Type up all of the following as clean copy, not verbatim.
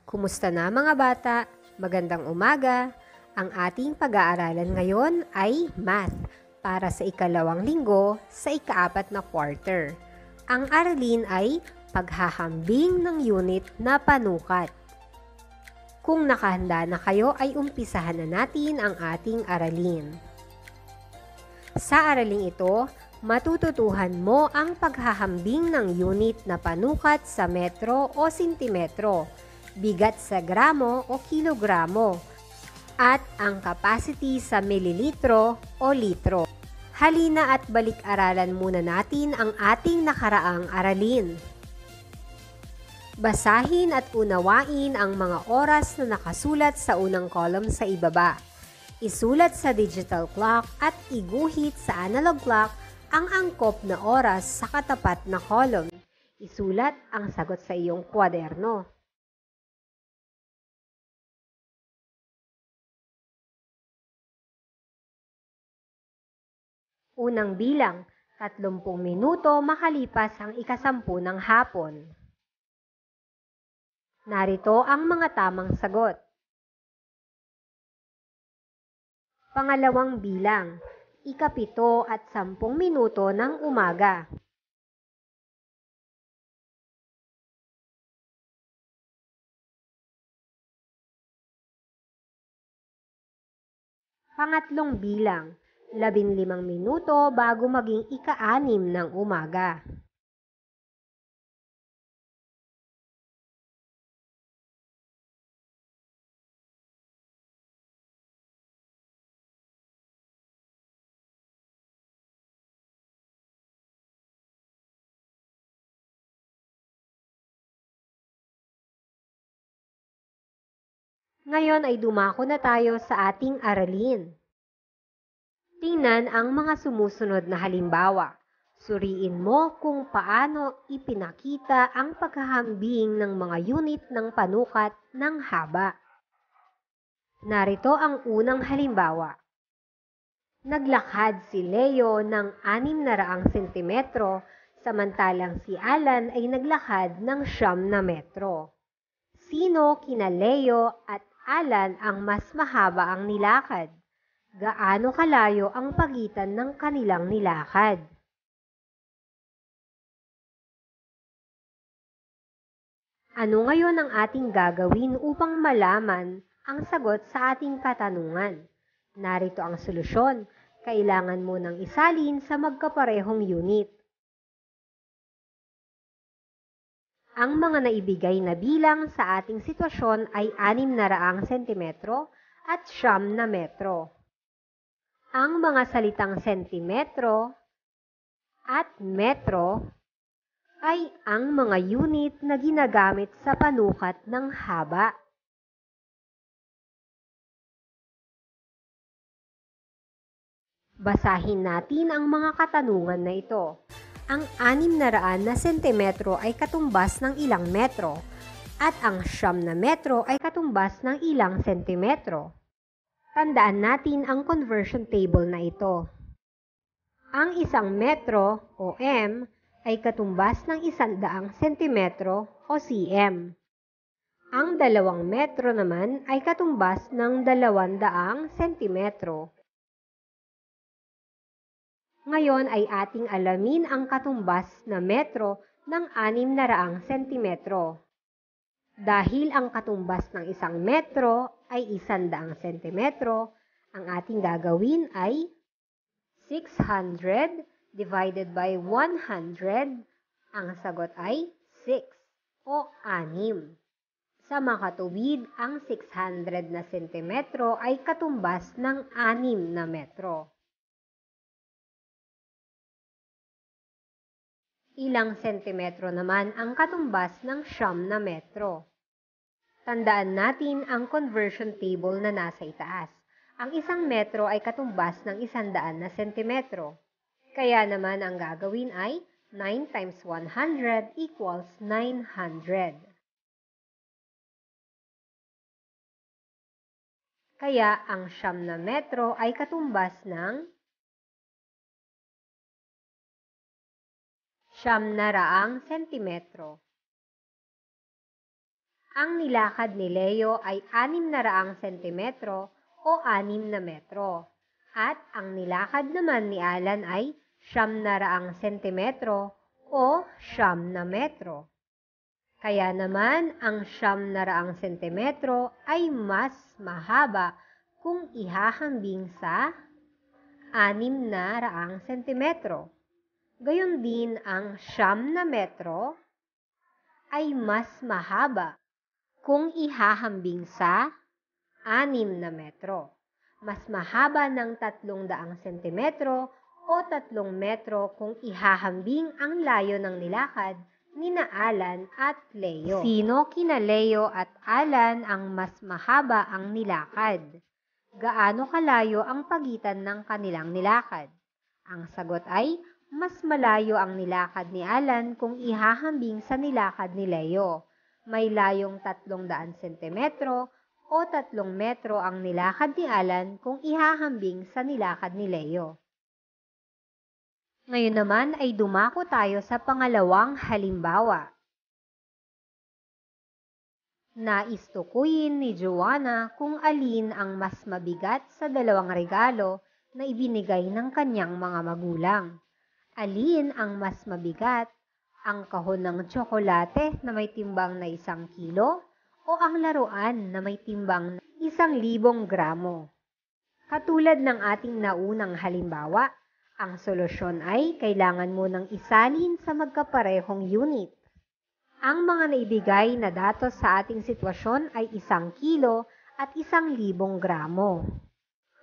Kumusta na mga bata? Magandang umaga! Ang ating pag-aaralan ngayon ay Math para sa ikalawang linggo sa ikaapat na quarter. Ang aralin ay paghahambing ng unit na panukat. Kung nakahanda na kayo ay umpisahan na natin ang ating aralin. Sa araling ito, matututuhan mo ang paghahambing ng unit na panukat sa metro o sentimetro, bigat sa gramo o kilogramo, at ang capacity sa mililitro o litro. Halina at balik-aralan muna natin ang ating nakaraang aralin. Basahin at unawain ang mga oras na nakasulat sa unang column sa ibaba. Isulat sa digital clock at iguhit sa analog clock ang angkop na oras sa katapat na column. Isulat ang sagot sa iyong kwaderno. Unang bilang, 30 minuto makalipas ang ika-10 ng hapon. Narito ang mga tamang sagot. Pangalawang bilang, ika-7 at 10 minuto ng umaga. Pangatlong bilang, 15 minuto bago maging ika-6 ng umaga. Ngayon ay dumako na tayo sa ating aralin. Tingnan ang mga sumusunod na halimbawa. Suriin mo kung paano ipinakita ang paghahambing ng mga unit ng panukat ng haba. Narito ang unang halimbawa. Naglakad si Leo ng 600 sentimetro, samantalang si Alan ay naglakad ng 9 na metro. Sino kina Leo at Alan ang mas mahaba ang nilakad? Gaano kalayo ang pagitan ng kanilang nilakad? Ano ngayon ang ating gagawin upang malaman ang sagot sa ating katanungan? Narito ang solusyon. Kailangan mo nang isalin sa magkaparehong unit. Ang mga naibigay na bilang sa ating sitwasyon ay 600 sentimetro at 9 na metro. Ang mga salitang sentimetro at metro ay ang mga unit na ginagamit sa panukat ng haba. Basahin natin ang mga katanungan na ito. Ang 600 na sentimetro ay katumbas ng ilang metro at ang 9 na metro ay katumbas ng ilang sentimetro. Tandaan natin ang conversion table na ito. Ang 1 metro o m ay katumbas ng 100 sentimetro o cm. Ang 2 metro naman ay katumbas ng 200 sentimetro. Ngayon ay ating alamin ang katumbas na metro ng 600 sentimetro. Dahil ang katumbas ng 1 metro ay 100 sentimetro, ang ating gagawin ay 600 divided by 100, ang sagot ay 6 o 6. Sa makatuwid, ang 600 na sentimetro ay katumbas ng 6 na metro. Ilang sentimetro naman ang katumbas ng 9 na metro. Tandaan natin ang conversion table na nasa itaas. Ang 1 metro ay katumbas ng 100 na sentimetro. Kaya naman ang gagawin ay 9 times 100 equals 900. Kaya ang 9 na metro ay katumbas ng 900 sentimetro. Ang nilakad ni Leo ay 600 sentimetro o 6 na metro. At ang nilakad naman ni Alan ay 900 sentimetro o 9 na metro. Kaya naman ang 900 sentimetro ay mas mahaba kung ihahambing sa 600 sentimetro. Gayon din ang 9 na metro ay mas mahaba kung ihahambing sa 6 na metro. Mas mahaba ng 300 sentimetro o 3 metro kung ihahambing ang layo ng nilakad nina Alan at Leo. Sino kina Leo at Alan ang mas mahaba ang nilakad? Gaano kalayo ang pagitan ng kanilang nilakad? Ang sagot ay mas malayo ang nilakad ni Alan kung ihahambing sa nilakad ni Leo. May layong 300 sentimetro o 3 metro ang nilakad ni Alan kung ihahambing sa nilakad ni Leo. Ngayon naman ay dumako tayo sa pangalawang halimbawa. Nais tukuyin ni Joanna kung alin ang mas mabigat sa dalawang regalo na ibinigay ng kanyang mga magulang. Alin ang mas mabigat? Ang kahon ng tsokolate na may timbang na 1 kilo o ang laruan na may timbang na 1,000 gramo? Katulad ng ating naunang halimbawa, ang solusyon ay kailangan mo ng isalin sa magkaparehong unit. Ang mga naibigay na datos sa ating sitwasyon ay 1 kilo at 1,000 gramo.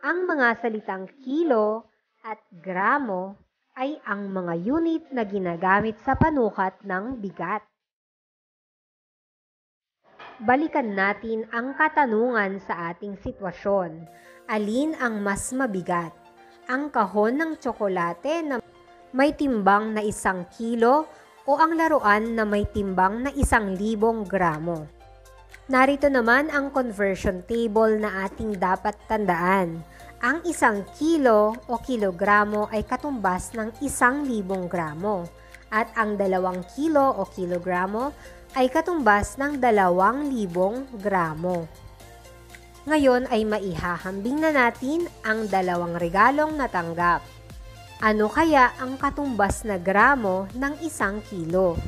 Ang mga salitang kilo at gramo ay ang mga unit na ginagamit sa panukat ng bigat. Balikan natin ang katanungan sa ating sitwasyon. Alin ang mas mabigat? Ang kahon ng tsokolate na may timbang na 1 kilo o ang laruan na may timbang na 1,000 gramo? Narito naman ang conversion table na ating dapat tandaan. Ang 1 kilo o kilogramo ay katumbas ng 1,000 gramo at ang 2 kilo o kilogramo ay katumbas ng 2,000 gramo. Ngayon ay maihahambing na natin ang 2 regalong natanggap. Ano kaya ang katumbas na gramo ng 1 kilo?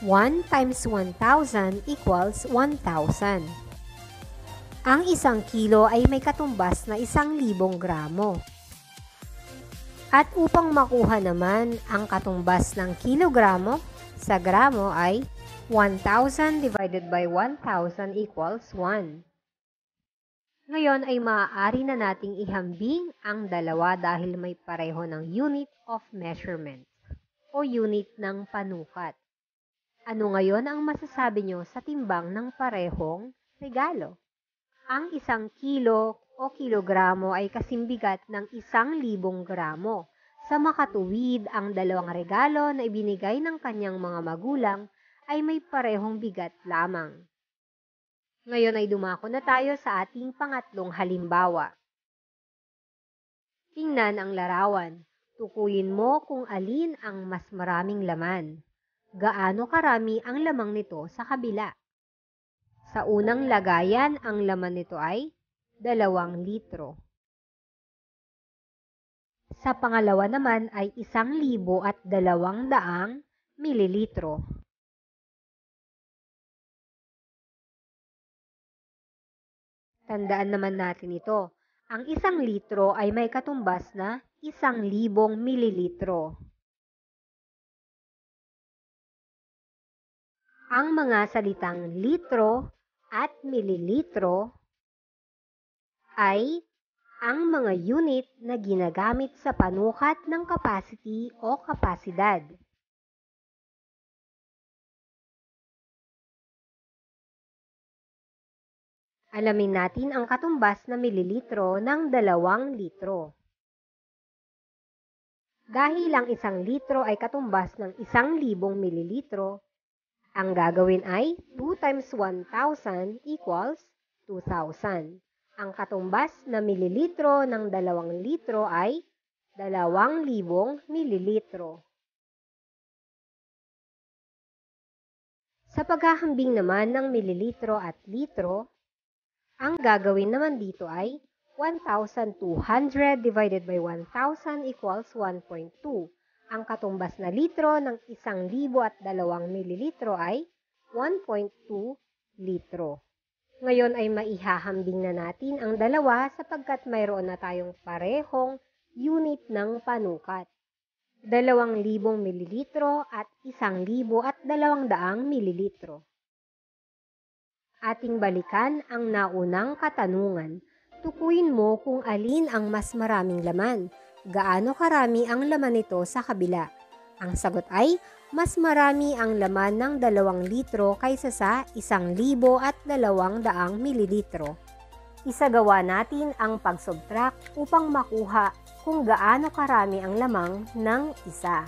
1 times 1,000 equals 1,000. Ang 1 kilo ay may katumbas na 1,000 gramo. At upang makuha naman ang katumbas ng kilogramo sa gramo ay 1,000 divided by 1,000 equals 1. Ngayon ay maaari na nating ihambing ang dalawa dahil may pareho ng unit of measurement o unit ng panukat. Ano ngayon ang masasabi nyo sa timbang ng parehong regalo? Ang 1 kilo o kilogramo ay kasimbigat ng 1,000 gramo. Sa makatuwid, ang 2 regalo na ibinigay ng kanyang mga magulang ay may parehong bigat lamang. Ngayon ay dumako na tayo sa ating pangatlong halimbawa. Tingnan ang larawan. Tukuyin mo kung alin ang mas maraming laman. Gaano karami ang lamang nito sa kabila? Sa unang lagayan, ang laman nito ay 2 litro. Sa pangalawa naman ay 1,200 mililitro. Tandaan naman natin ito. Ang 1 litro ay may katumbas na 1,000 mililitro. Ang mga salitang litro at mililitro ay ang mga unit na ginagamit sa panukat ng capacity o kapasidad. Alamin natin ang katumbas na mililitro ng 2 litro. Dahil ang 1 litro ay katumbas ng 1,000 mililitro, ang gagawin ay 2 times 1,000 equals 2,000. Ang katumbas na mililitro ng 2 litro ay 2,000 mililitro. Sa paghahambing naman ng mililitro at litro, ang gagawin naman dito ay 1,200 divided by 1,000 equals 1.2. Ang katumbas na litro ng 1,002 mililitro ay 1.2 litro. Ngayon ay maihahambing na natin ang dalawa sapagkat mayroon na tayong parehong unit ng panukat. 2,000 mililitro at 1,200 mililitro. Ating balikan ang naunang katanungan. Tukuyin mo kung alin ang mas maraming laman. Gaano karami ang laman nito sa kabila? Ang sagot ay mas marami ang laman ng 2 litro kaysa sa 1,200 mililitro. Isagawa natin ang pag-subtract upang makuha kung gaano karami ang lamang ng isa.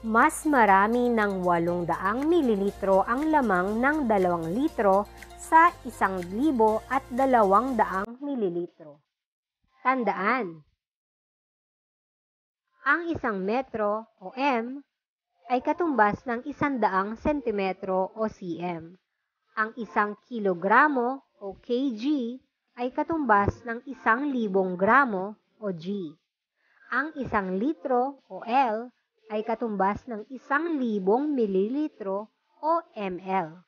Mas marami ng 800 mililitro ang lamang ng 2 litro sa 1,200 mililitro. Tandaan, ang 1 metro o m ay katumbas ng 100 sentimetro o cm. Ang 1 kilogramo o kg ay katumbas ng 1,000 gramo o g. Ang 1 litro o L ay katumbas ng 1,000 mililitro o ml.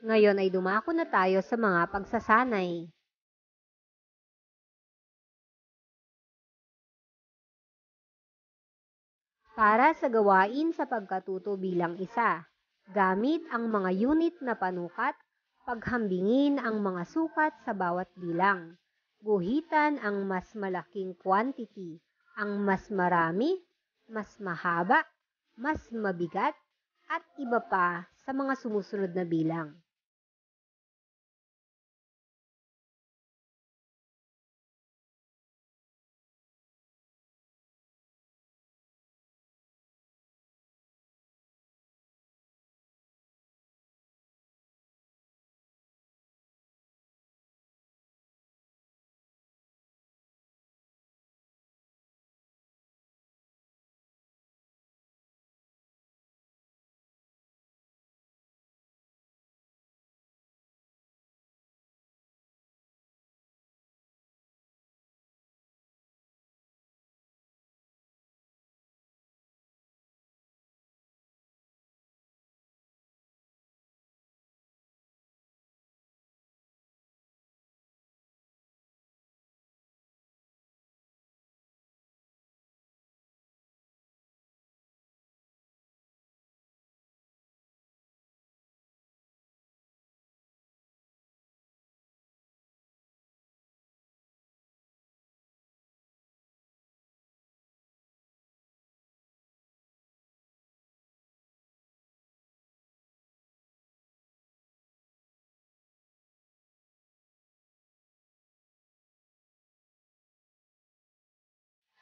Ngayon ay dumako na tayo sa mga pagsasanay. Para sa gawain sa pagkatuto bilang isa, gamit ang mga unit na panukat, paghambingin ang mga sukat sa bawat bilang. Guhitan ang mas malaking quantity, ang mas marami, mas mahaba, mas mabigat, at iba pa sa mga sumusunod na bilang.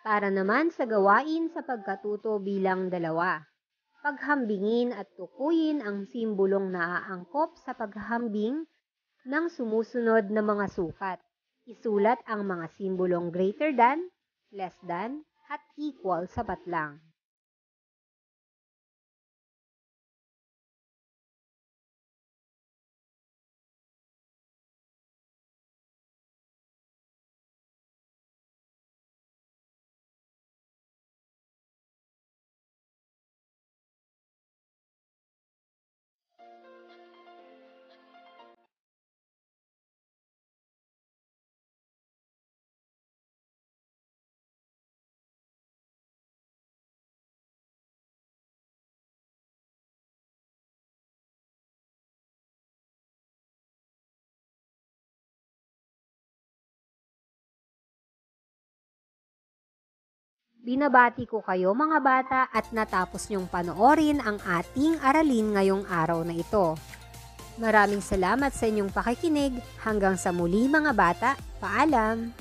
Para naman sa gawain sa pagkatuto bilang 2, paghambingin at tukuyin ang simbolong naaangkop sa paghahambing ng sumusunod na mga sukat. Isulat ang mga simbolong greater than, less than, at equal sapat lang. Binabati ko kayo mga bata at natapos niyong panoorin ang ating aralin ngayong araw na ito. Maraming salamat sa inyong pakikinig. Hanggang sa muli mga bata. Paalam!